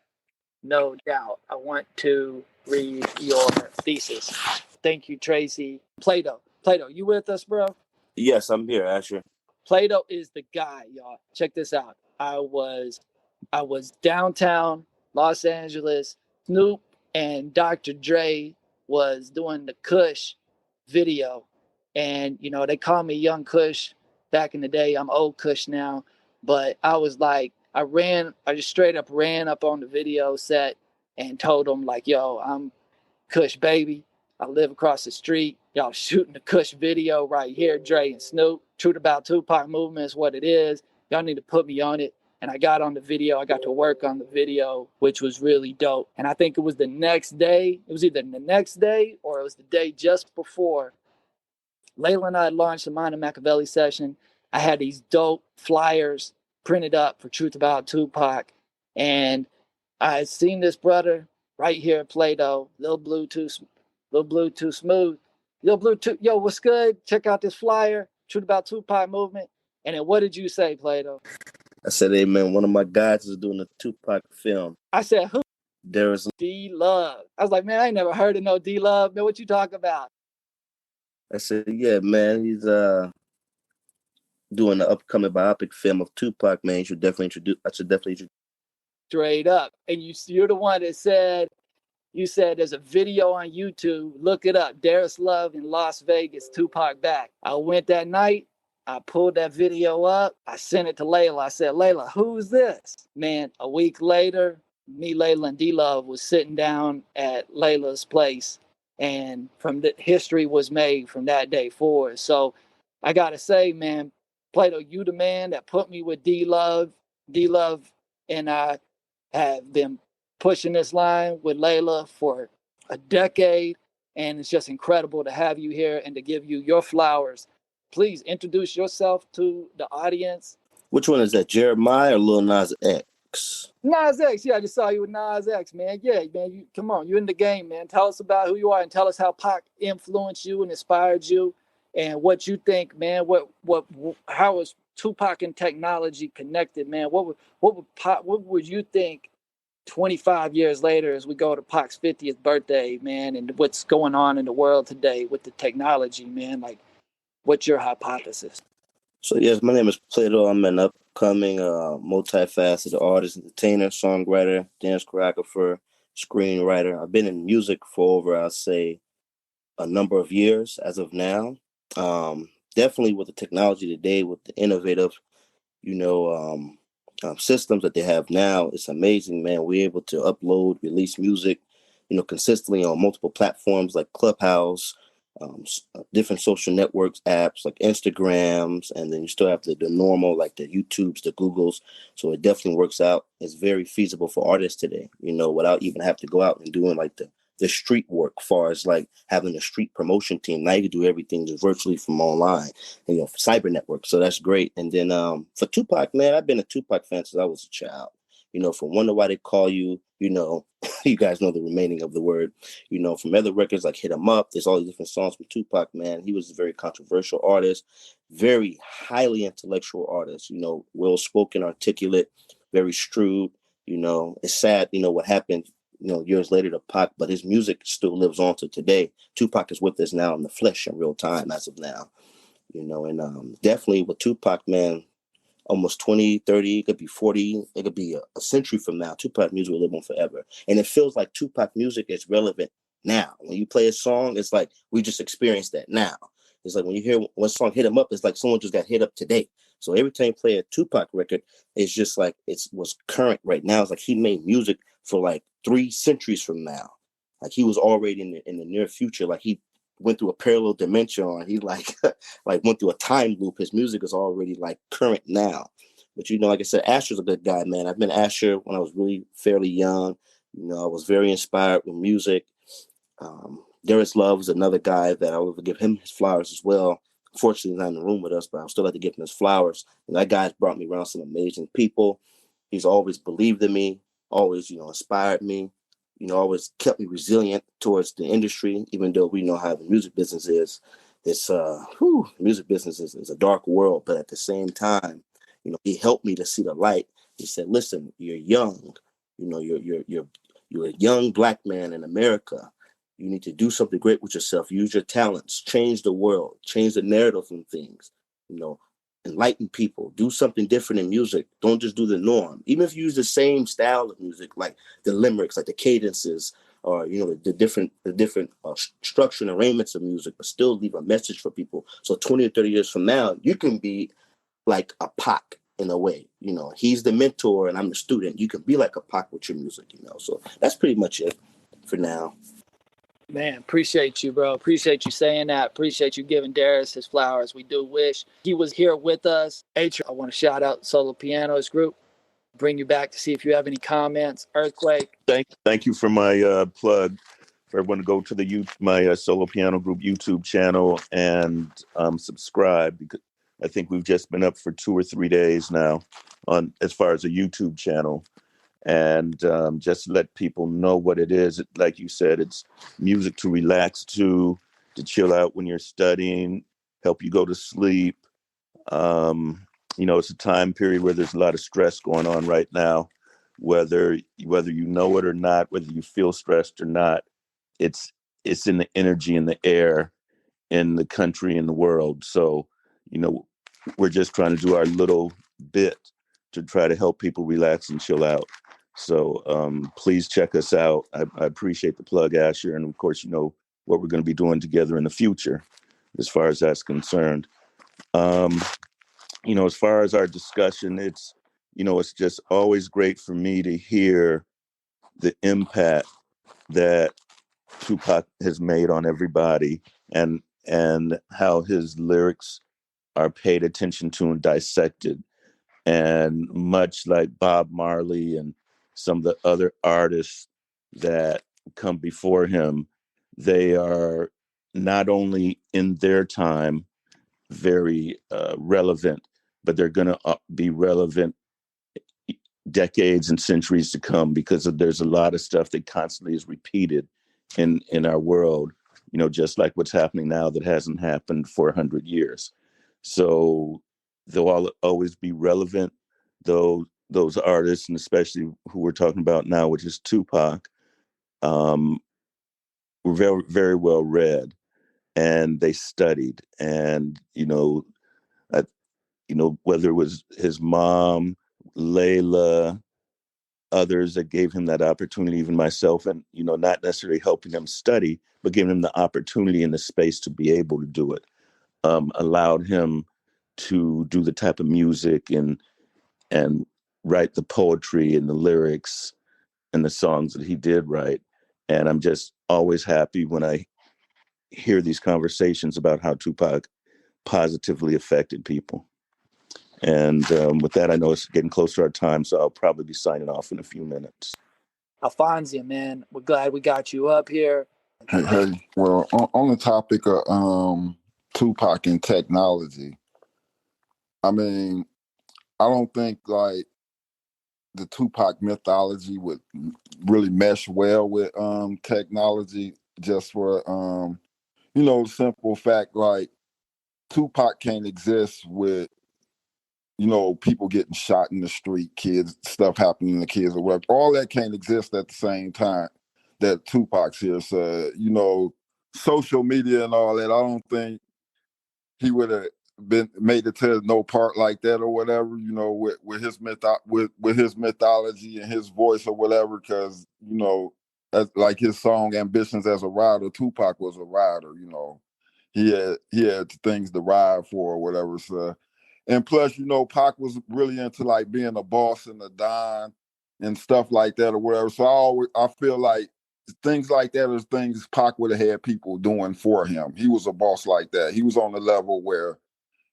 No doubt. I want to read your thesis. Thank you, Tracy. Plato, you with us, bro? Yes, I'm here, Asher. Plato is the guy, y'all. Check this out. I was downtown Los Angeles. Snoop and Dr. Dre was doing the Kush video. And, they call me Young Kush back in the day. I'm old Kush now. But I was like, I just straight up ran up on the video set and told them yo, I'm Kush baby. I live across the street. Y'all shooting the Kush video right here, Dre and Snoop. Truth about Tupac movement is what it is. Y'all need to put me on it. And I got on the video. I got to work on the video, which was really dope. And I think it was the next day. It was either the next day or it was the day just before. Layla and I launched the Mind of Machiavelli session. I had these dope flyers printed up for Truth About Tupac. And I had seen this brother right here at Plato, Lil Blue Too Smooth. Lil Blue Too, yo, what's good? Check out this flyer, Truth About Tupac movement. And then what did you say, Plato? I said, hey, man, one of my guys is doing a Tupac film. I said, who? There is D-Love. I was like, man, I ain't never heard of no D-Love. Man, what you talking about? I said, yeah, man, he's doing the upcoming biopic film of Tupac, man. I should definitely introduce. Straight up. And you're the one that said, there's a video on YouTube. Look it up. Darius Love in Las Vegas, Tupac back. I went that night. I pulled that video up. I sent it to Layla. I said, Layla, who's this? Man, a week later, me, Layla, and D-Love was sitting down at Layla's place and from the history was made from that day forward. So I gotta say, man, Plato, you the man that put me with D Love. D Love and I have been pushing this line with Layla for a decade, and it's just incredible to have you here and to give you your flowers. Please introduce yourself to the audience. Which one is that, Jeremiah or Lil Nas X? Nas X, yeah, I just saw you with Nas X, man. Yeah, man, you come on, you're in the game, man. Tell us about who you are and tell us how Pac influenced you and inspired you, and what you think, man. How is Tupac and technology connected, man? What would you think 25 years later as we go to Pac's 50th birthday, man, and what's going on in the world today with the technology, man? Like, what's your hypothesis? So yes, my name is Plato. I'm an upcoming, multifaceted artist, entertainer, songwriter, dance choreographer, screenwriter. I've been in music for over, I'll say, a number of years as of now. Definitely with the technology today, with the innovative, systems that they have now, it's amazing, man. We're able to upload, release music, consistently on multiple platforms like Clubhouse, different social networks, apps like Instagrams, and then you still have the normal, like the YouTubes, the Googles. So it definitely works out. It's very feasible for artists today, without even have to go out and doing like the street work, far as like having a street promotion team. Now you can do everything just virtually from online, cyber network. So that's great. And then for Tupac, man, I've been a Tupac fan since I was a child. From Wonder Why They Call You, you guys know the remaining of the word, from other records like Hit 'Em Up. There's all these different songs from Tupac, man. He was a very controversial artist, very highly intellectual artist, well-spoken, articulate, very shrewd. It's sad, what happened, years later to Pac, but his music still lives on to today. Tupac is with us now in the flesh in real time as of now, and definitely with Tupac, man, almost 20, 30, it could be 40, it could be a century from now. Tupac music will live on forever. And it feels like Tupac music is relevant now. When you play a song, it's like we just experienced that now. It's like when you hear one song Hit 'Em Up, it's like someone just got hit up today. So every time you play a Tupac record, it's just like it's what's current right now. It's like he made music for like 3 centuries from now. Like he was already in the near future. Like he went through a parallel dimension, or he like like went through a time loop. His music is already like current now. But like I said, Asher's a good guy, man. I've been Asher when I was really fairly young. I was very inspired with music. Darius Love is another guy that I will give him his flowers as well. Unfortunately, he's not in the room with us, but I'll still like to give him his flowers. And that guy's brought me around some amazing people. He's always believed in me, always, inspired me, always kept me resilient towards the industry, even though we know how the music business is. It's music business is a dark world, but at the same time, he helped me to see the light. He said, "Listen, you're young. You're a young Black man in America. You need to do something great with yourself. Use your talents, change the world, change the narrative from things. Enlighten people. Do something different in music. Don't just do the norm. Even if you use the same style of music, like the limericks, like the cadences, or the different structure and arrangements of music, but still leave a message for people. So 20 or 30 years from now, you can be like a Pac in a way. He's the mentor and I'm the student. You can be like a Pac with your music. So that's pretty much it for now." Man, appreciate you, bro. Appreciate you saying that. Appreciate you giving Darius his flowers. We do wish he was here with us. Atron, I want to shout out Solo Pianos Group. Bring you back to see if you have any comments. Earthquake. Thank you for my plug. For everyone to go to my Solo Piano Group YouTube channel and subscribe, because I think we've just been up for 2 or 3 days now on as far as a YouTube channel. And just let people know what it is. Like you said, it's music to relax to chill out when you're studying, help you go to sleep. It's a time period where there's a lot of stress going on right now, whether you know it or not, whether you feel stressed or not. It's in the energy in the air in the country and the world. So, we're just trying to do our little bit to try to help people relax and chill out. So please check us out. I appreciate the plug, Asher. And of course, what we're going to be doing together in the future as far as that's concerned. As far as our discussion, it's just always great for me to hear the impact that Tupac has made on everybody, and how his lyrics are paid attention to and dissected. And much like Bob Marley and some of the other artists that come before him, they are not only in their time very relevant, but they're going to be relevant decades and centuries to come, because there's a lot of stuff that constantly is repeated in our world, just like what's happening now that hasn't happened for 100 years. So they'll always be relevant, though those artists, and especially who we're talking about now, which is Tupac, were very, very well read, and they studied. And whether it was his mom, Layla, others that gave him that opportunity, even myself, and not necessarily helping him study, but giving him the opportunity and the space to be able to do it, allowed him to do the type of music and write the poetry and the lyrics and the songs that he did write. And I'm just always happy when I hear these conversations about how Tupac positively affected people. And with that, I know it's getting close to our time, so I'll probably be signing off in a few minutes. Alfonso, man, we're glad we got you up here. Hey, well, on the topic of Tupac and technology, I mean, I don't think like the Tupac mythology would really mesh well with technology, just for the simple fact, like Tupac can't exist with people getting shot in the street, kids, stuff happening to kids or whatever. All that can't exist at the same time that Tupac's here. So, social media and all that, I don't think he would have been made it to no part like that or whatever, with his with his mythology and his voice or whatever, because, that's like his song Ambitions as a Rider, Tupac was a rider, he had things to ride for or whatever. So, and plus, Pac was really into like being a boss and a don and stuff like that or whatever. So I feel like things like that are things Pac would have had people doing for him. He was a boss like that. He was on the level where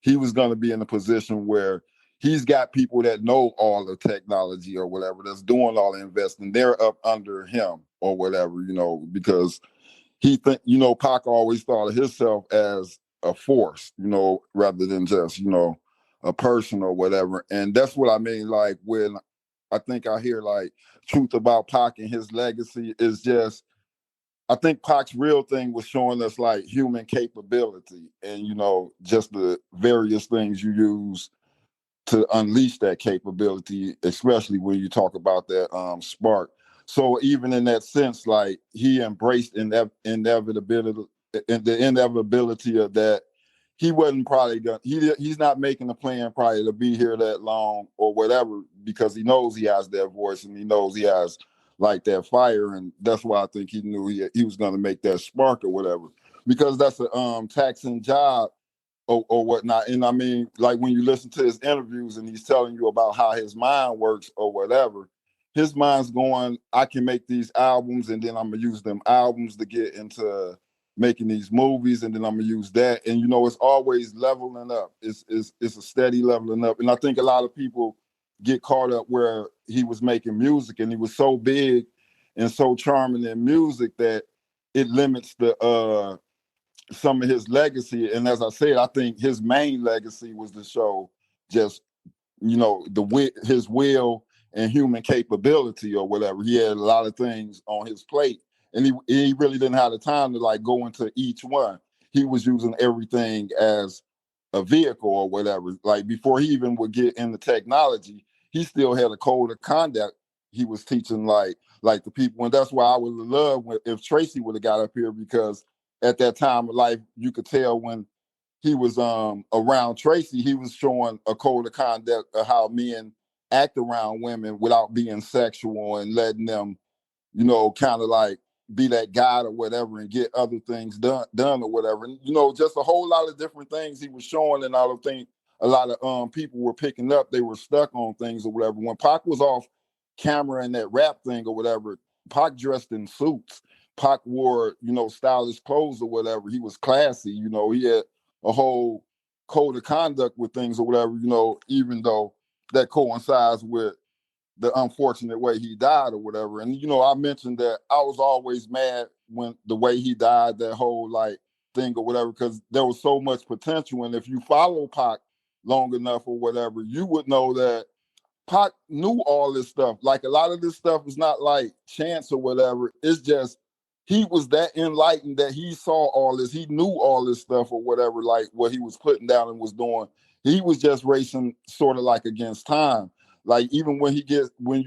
he was going to be in a position where he's got people that know all the technology or whatever, that's doing all the investing. They're up under him or whatever, because Pac always thought of himself as a force, rather than just, a person or whatever. And that's what I mean, like when I think I hear like truth about Pac and his legacy is just, I think Pac's real thing was showing us like human capability and, just the various things you use to unleash that capability, especially when you talk about that spark. So even in that sense, like he embraced inevitability and the inevitability of that. He wasn't probably gonna. He's not making a plan probably to be here that long or whatever, because he knows he has that voice and he knows he has like that fire, and that's why I think he knew he was going to make that spark or whatever, because that's a taxing job or whatnot. And I mean, like when you listen to his interviews and he's telling you about how his mind works or whatever, his mind's going, I can make these albums and then I'm gonna use them albums to get into making these movies, and then I'm gonna use that. And it's always leveling up. It's a steady leveling up. And I think a lot of people get caught up where he was making music and he was so big and so charming in music that it limits the some of his legacy. And as I said, I think his main legacy was to show just, his will and human capability or whatever. He had a lot of things on his plate, and he really didn't have the time to like go into each one. He was using everything as a vehicle or whatever. Like before he even would get into technology, he still had a code of conduct he was teaching like the people. And that's why I would love if Tracy would have got up here, because at that time of life, you could tell when he was around Tracy, he was showing a code of conduct of how men act around women without being sexual and letting them, kind of like be that guide or whatever and get other things done or whatever. And, just a whole lot of different things he was showing. And I don't think a lot of people were picking up. They were stuck on things or whatever. When Pac was off camera and that rap thing or whatever, Pac dressed in suits. Pac wore, stylish clothes or whatever. He was classy, he had a whole code of conduct with things or whatever, even though that coincides with the unfortunate way he died or whatever. And, I mentioned that I was always mad when the way he died, that whole like thing or whatever, because there was so much potential. And if you follow Pac long enough or whatever, you would know that Pac knew all this stuff. Like a lot of this stuff is not like chance or whatever. It's just he was that enlightened that he saw all this. He knew all this stuff or whatever, like what he was putting down and was doing. He was just racing sort of like against time. Like even when you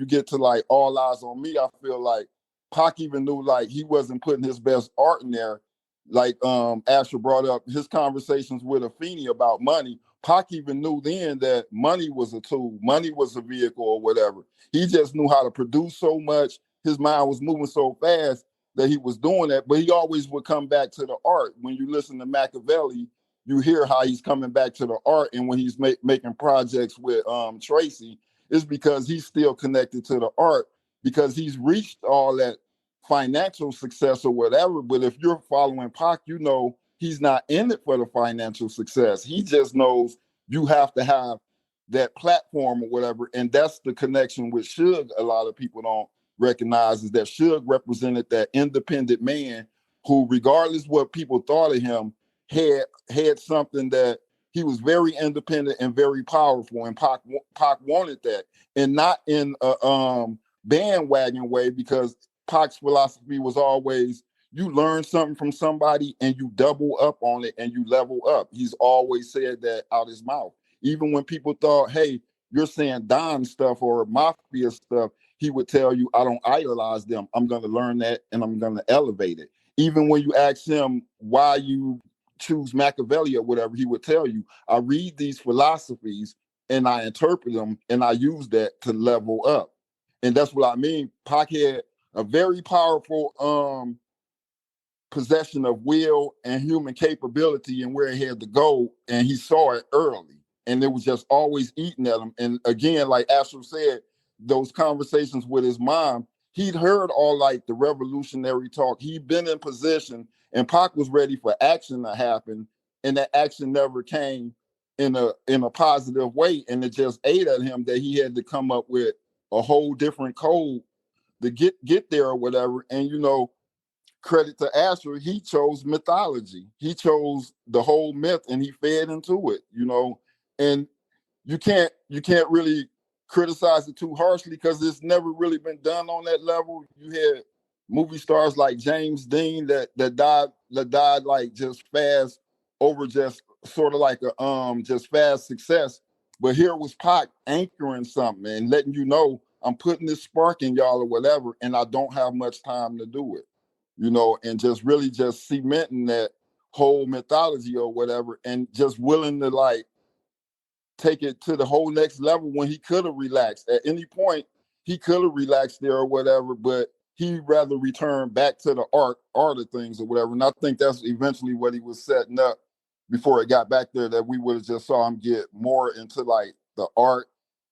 get to like All Eyes on Me, I feel like Pac even knew like he wasn't putting his best art in there. Like Asher brought up his conversations with Afeni about money. Pac even knew then that money was a tool, money was a vehicle or whatever. He just knew how to produce so much. His mind was moving so fast that he was doing that, but he always would come back to the art. When you listen to Machiavelli, you hear how he's coming back to the art, and when he's making projects with Tracy, it's because he's still connected to the art, because he's reached all that financial success or whatever. But if you're following Pac, he's not in it for the financial success. He just knows you have to have that platform or whatever. And that's the connection with Suge a lot of people don't recognize, is that Suge represented that independent man who, regardless what people thought of him, had something that he was very independent and very powerful. And Pac wanted that, and not in a bandwagon way, because Pac's philosophy was always, you learn something from somebody and you double up on it and you level up. He's always said that out his mouth. Even when people thought, hey, you're saying Don stuff or mafia stuff, he would tell you, I don't idolize them. I'm going to learn that and I'm going to elevate it. Even when you ask him why you choose Machiavelli or whatever, he would tell you, I read these philosophies and I interpret them and I use that to level up. And that's what I mean. Pac had a very powerful possession of will and human capability and where he had to go, and he saw it early, and it was just always eating at him. And again, like Asher said, those conversations with his mom, he'd heard all like the revolutionary talk. He'd been in position, and Pac was ready for action to happen, and that action never came in a positive way, and it just ate at him that he had to come up with a whole different code to get there or whatever. And credit to Asher, he chose mythology. He chose the whole myth and he fed into it, and you can't really criticize it too harshly, because it's never really been done on that level. You had movie stars like James Dean that died like just fast over just sort of like a just fast success. But here was Pac anchoring something and letting you know, I'm putting this spark in y'all or whatever, and I don't have much time to do it. And just really just cementing that whole mythology or whatever, and just willing to like take it to the whole next level when he could have relaxed. At any point, he could have relaxed there or whatever, but he'd rather return back to the art of things or whatever. And I think that's eventually what he was setting up before it got back there, that we would have just saw him get more into like the art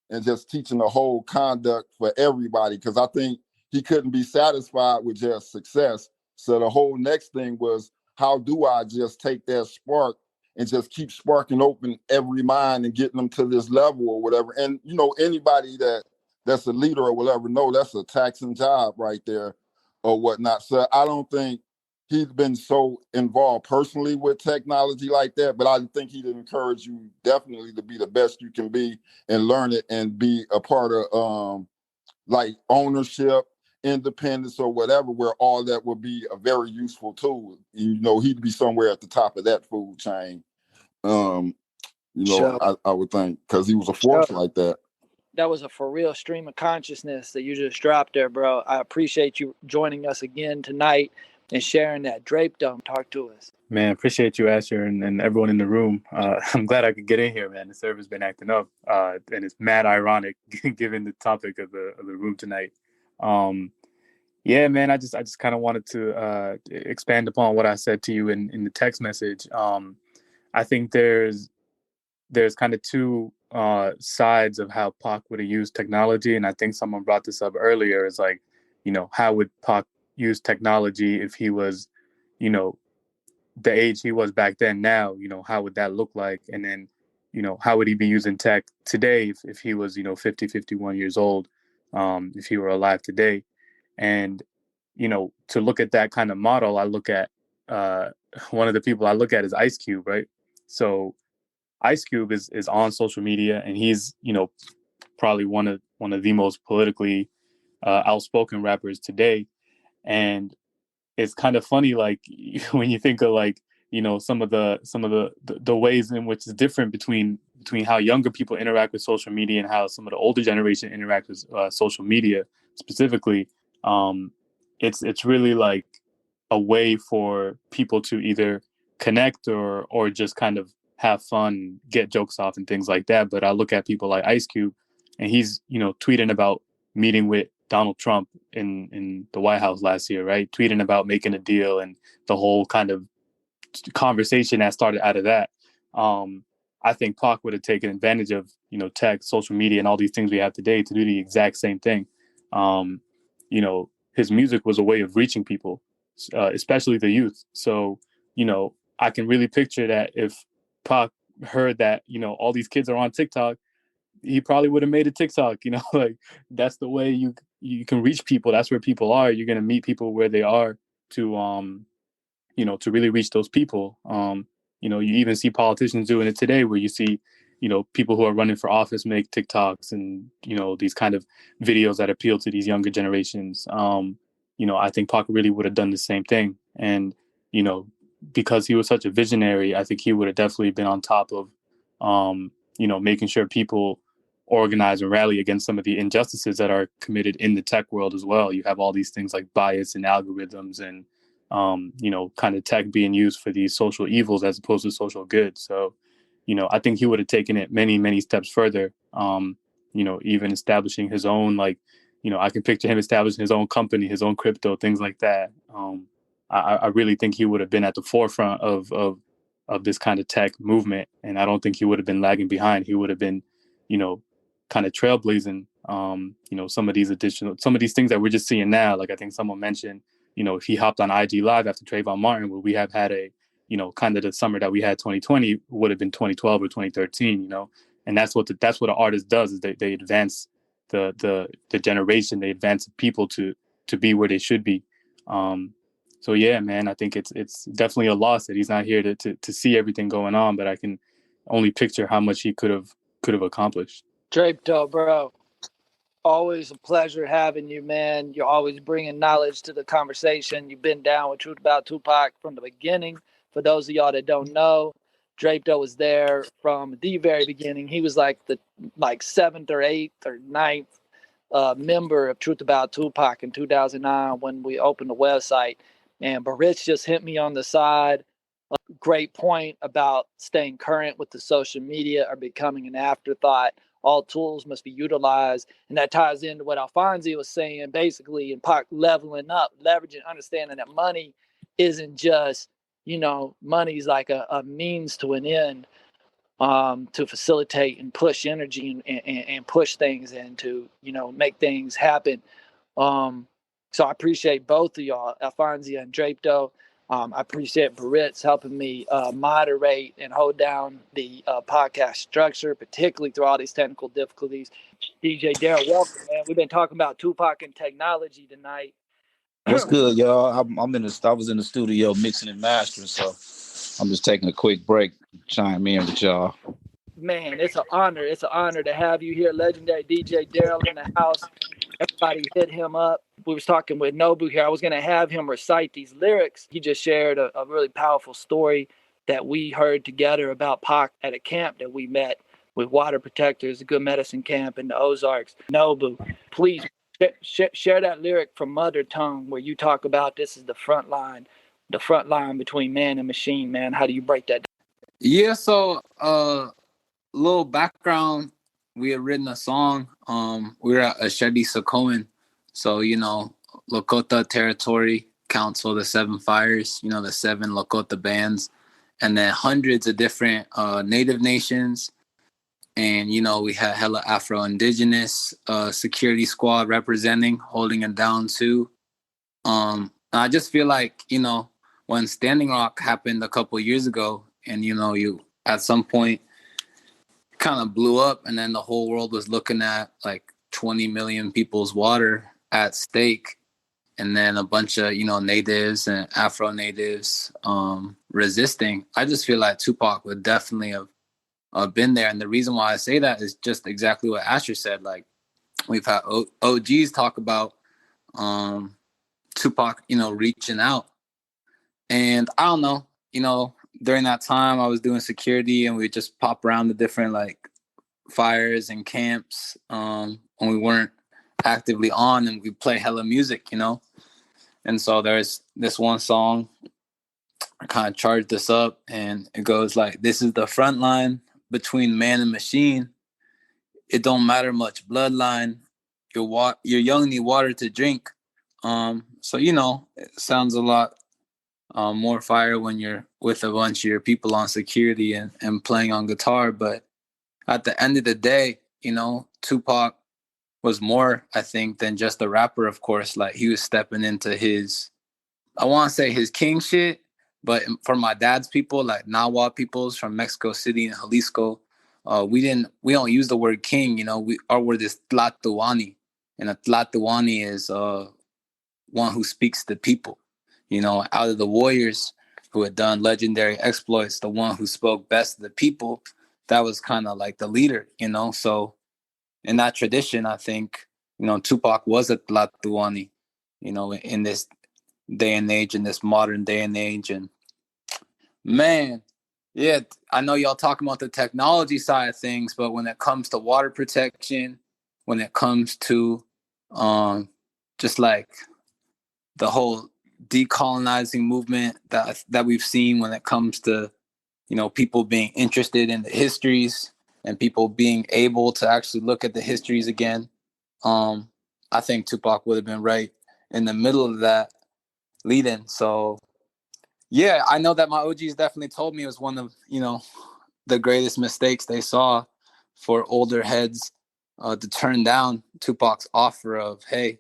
and just teaching the whole conduct for everybody. Because I think he couldn't be satisfied with just success. So the whole next thing was, how do I just take that spark and just keep sparking open every mind and getting them to this level or whatever. And, anybody that's a leader or whatever, no, that's a taxing job right there or whatnot. So I don't think he's been so involved personally with technology like that, but I think he'd encourage you definitely to be the best you can be and learn it and be a part of like ownership, independence or whatever, where all that would be a very useful tool. He'd be somewhere at the top of that food chain. Sure. I would think, because he was a force like that. That was a for real stream of consciousness that you just dropped there, bro. I appreciate you joining us again tonight and sharing that. Drapedom, talk to us. Man, appreciate you, Asher, and everyone in the room. I'm glad I could get in here, man. The server's been acting up, and it's mad ironic given the topic of the room tonight. Yeah, man, I just kind of wanted to expand upon what I said to you in the text message. I think there's kind of two sides of how Pac would have used technology, and I think someone brought this up earlier. Is like, how would Pac use technology if he was, you know, the age he was back then now, you know, how would that look like? And then, you know, how would he be using tech today if he was, you know, 50, 51 years old, if he were alive today? And, you know, to look at that kind of model, I look at one of the people I look at is Ice Cube, right? So Ice Cube is on social media, and he's, you know, probably one of the most politically outspoken rappers today. And it's kind of funny, like when you think of, like, you know, some of the ways in which it's different between how younger people interact with social media and how some of the older generation interact with social media specifically. It's really like a way for people to either connect or just kind of have fun, get jokes off and things like that. But I look at people like Ice Cube, and he's, you know, tweeting about meeting with Donald Trump in the White House last year, right? Tweeting about making a deal and the whole kind of conversation that started out of that. I think Pac would have taken advantage of, you know, tech, social media, and all these things we have today to do the exact same thing. You know, his music was a way of reaching people, especially the youth. So, you know, I can really picture that if Pac heard that, you know, all these kids are on TikTok, he probably would have made a TikTok, you know, like that's the way you can reach people. That's where people are. You're going to meet people where they are to, you know, to really reach those people. You know, you even see politicians doing it today where you see, you know, people who are running for office make TikToks and, you know, these kind of videos that appeal to these younger generations. You know, I think Pac really would have done the same thing. And, you know, because he was such a visionary, I think he would have definitely been on top of, you know, making sure people organize and rally against some of the injustices that are committed in the tech world as well. You have all these things like bias and algorithms and, you know, kind of tech being used for these social evils as opposed to social good. So, you know, I think he would have taken it many, many steps further. You know, even establishing his own, like, you know, I can picture him establishing his own company, his own crypto, things like that. I really think he would have been at the forefront of this kind of tech movement, and I don't think he would have been lagging behind. He would have been, you know, kind of trailblazing. You know, some of these things that we're just seeing now. Like I think someone mentioned, you know, if he hopped on IG Live after Trayvon Martin, would we have had a, you know, kind of the summer that we had 2020 would have been 2012 or 2013, you know? And that's what an artist does, is they advance the generation, they advance people to be where they should be. So yeah, man, I think it's definitely a loss that he's not here to see everything going on, but I can only picture how much he could have accomplished. Draped, bro. Always a pleasure having you, man. You're always bringing knowledge to the conversation. You've been down with Truth About Tupac from the beginning. For those of y'all that don't know, Draped was there from the very beginning. He was like the seventh or eighth or ninth member of Truth About Tupac in 2009 when we opened the website. And Barich just hit me on the side. Great point about staying current with the social media or becoming an afterthought. All tools must be utilized. And that ties into what Alfonso was saying, basically, in Pac leveling up, leveraging, understanding that money isn't just, you know, money's like a means to an end, to facilitate and push energy and push things and to, you know, make things happen. So I appreciate both of y'all, Alfonso and Draped. I appreciate Baritz helping me moderate and hold down the podcast structure, particularly through all these technical difficulties. DJ Daryl, welcome, man. We've been talking about Tupac and technology tonight. What's good, y'all? I was in the studio mixing and mastering, so I'm just taking a quick break, chime in with y'all. Man, it's an honor. It's an honor to have you here, legendary DJ Daryl in the house. Everybody hit him up. We was talking with Nobu here. I was going to have him recite these lyrics. He just shared a really powerful story that we heard together about Pac at a camp that we met with Water Protectors, a good medicine camp in the Ozarks. Nobu, please share that lyric from Mother Tongue where you talk about this is the front line between man and machine, man. How do you break that down? Yeah, so little background, we had written a song. We were at Ashedi Sakoan. So, you know, Lakota territory, Council of the Seven Fires, you know, the 7 Lakota bands, and then hundreds of different native nations. And, you know, we had hella Afro-Indigenous security squad representing, holding it down too. I just feel like, when Standing Rock happened a couple years ago, and you at some point kind of blew up, and then the whole world was looking at like 20 million people's water at stake, and then a bunch of natives and Afro natives resisting. I just feel like Tupac would definitely have been there, and the reason why I say that is just exactly what Asher said. Like, we've had OGs talk about Tupac, reaching out, and I don't know, during that time I was doing security, and we just pop around the different like fires and camps when we weren't actively on, and we play hella music, and so there's this one song I kind of charged this up, and it goes like, "This is the front line between man and machine. It don't matter much bloodline. Your young need water to drink." So it sounds a lot more fire when you're with a bunch of your people on security and playing on guitar. But at the end of the day, Tupac was more, I think, than just a rapper. Of course, like, he was stepping into his, I want to say his king shit, but for my dad's people, like Nahuatl peoples from Mexico City and Jalisco, we don't use the word king. Our word is Tlatuani, and a Tlatuani is one who speaks to people. Out of the warriors who had done legendary exploits, the one who spoke best to the people, that was kind of like the leader. So in that tradition, I think Tupac was a Tlatuani. In this day and age, in this modern day and age. And man, yeah, I know y'all talking about the technology side of things, but when it comes to water protection, when it comes to just like the whole decolonizing movement that we've seen, when it comes to people being interested in the histories and people being able to actually look at the histories again, I think Tupac would have been right in the middle of that lead-in. So yeah, I know that my OGs definitely told me it was one of the greatest mistakes they saw for older heads to turn down Tupac's offer of, hey,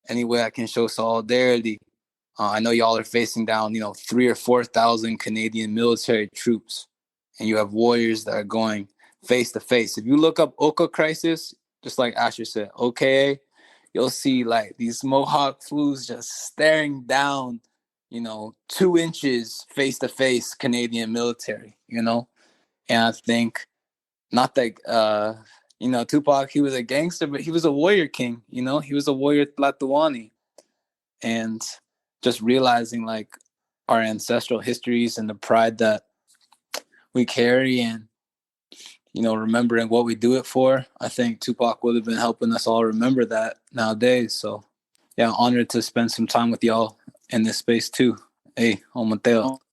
any way I can show solidarity. I know y'all are facing down 3,000 or 4,000 Canadian military troops, and you have warriors that are going face to face. If you look up Oka Crisis, just like Asher said, okay, you'll see like these Mohawk fools just staring down 2 inches face to face Canadian military, and I think, not that Tupac, he was a gangster, but he was a warrior king. He was a warrior Tlatuani. And just realizing like our ancestral histories and the pride that we carry, and remembering what we do it for, I think Tupac would have been helping us all remember that nowadays. So yeah, honored to spend some time with y'all in this space too. Hey, Mateo.